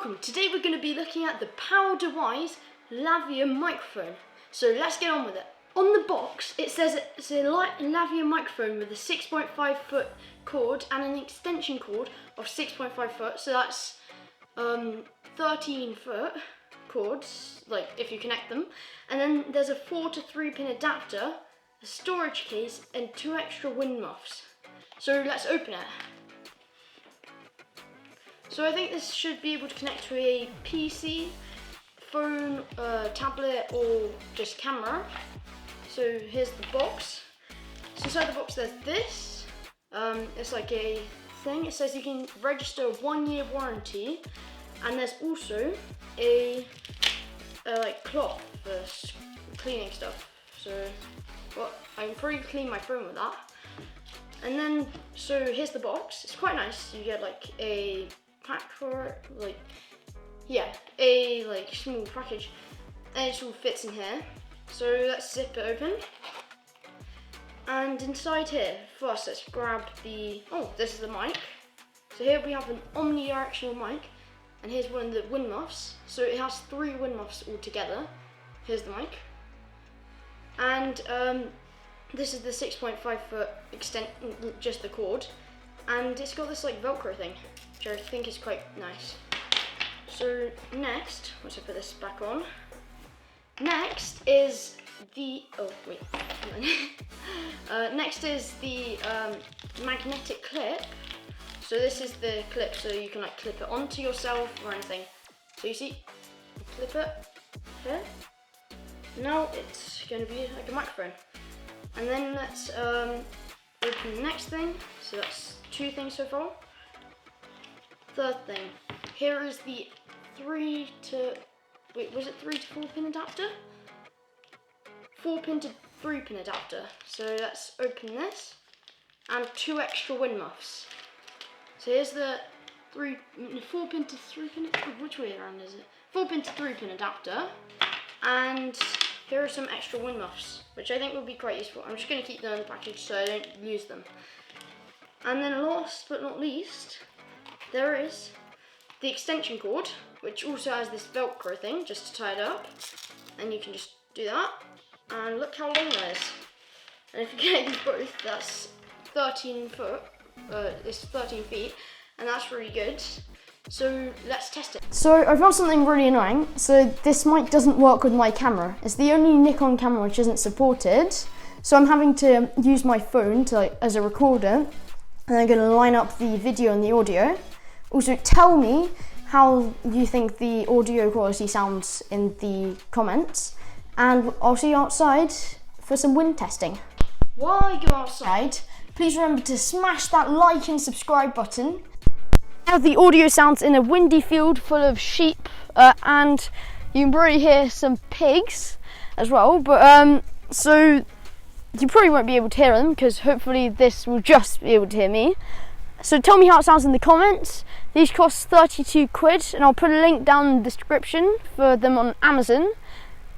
welcome. Today we're going to be looking at the Power de Wise Lavier microphone. So let's get on with it. On the box it says it's a Lavier microphone with a 6.5 foot cord and an extension cord of 6.5 foot. So that's 13 foot cords, like if you connect them. And then there's a 4 to 3 pin adapter, a storage case and 2 extra wind muffs. So let's open it. So I think this should be able to connect to a PC, phone, tablet or just camera. So here's the box. So inside the box there's this. It's like a thing. It says you can register a 1-year warranty, and there's also a like cloth for cleaning stuff. So well, I can probably clean my phone with that. And then so here's the box. It's quite nice. You get like a pack for it, like a like small package, and it all fits in here. So let's zip it open, and inside here first let's grab the this is the mic. So here we have an omnidirectional mic, and here's one of the wind muffs. So it has 3 wind muffs all together. Here's the mic, and this is the 6.5 foot extent, just the cord, and it's got this like Velcro thing, which I think is quite nice. So next, once I put this back on, next is the next is the magnetic clip. So this is the clip, so you can like clip it onto yourself or anything. So you see, clip it here. Now it's going to be like a microphone. And then let's open the next thing. So that's 2 things so far. Third thing, here is the 3 to 4 pin adapter? 4 pin to 3 pin adapter. So let's open this, and 2 extra wind muffs. So here's the 4 pin to 3 pin, which way around is it? 4 pin to 3 pin adapter, and here are some extra wind muffs, which I think will be quite useful. I'm just going to keep them in the package so I don't lose them. And then last but not least, there is the extension cord, which also has this Velcro thing just to tie it up, and you can just do that, and look how long that is. And if you get these both, that's 13 foot, it's 13 feet, and that's really good. So let's test it. So I found something really annoying. So this mic doesn't work with my camera. It's the only Nikon camera which isn't supported. So I'm having to use my phone to as a recorder, and I'm going to line up the video and the audio. Also, tell me how you think the audio quality sounds in the comments, and I'll see you outside for some wind testing. While I go outside, please remember to smash that like and subscribe button. Now the audio sounds in a windy field full of sheep, and you can probably hear some pigs as well, but so you probably won't be able to hear them, because hopefully this will just be able to hear me. So tell me how it sounds in the comments. These cost 32 quid, and I'll put a link down in the description for them on Amazon,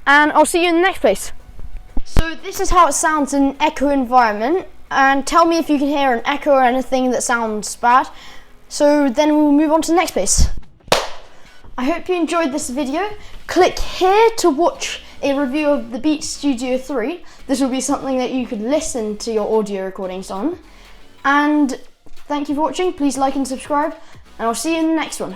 and I'll see you in the next place. So this is how it sounds in an echo environment, and tell me if you can hear an echo or anything that sounds bad. So then we'll move on to the next place. I hope you enjoyed this video. Click here to watch a review of the Beats Studio 3. This will be something that you could listen to your audio recordings on. And thank you for watching. Please like and subscribe, and I'll see you in the next one.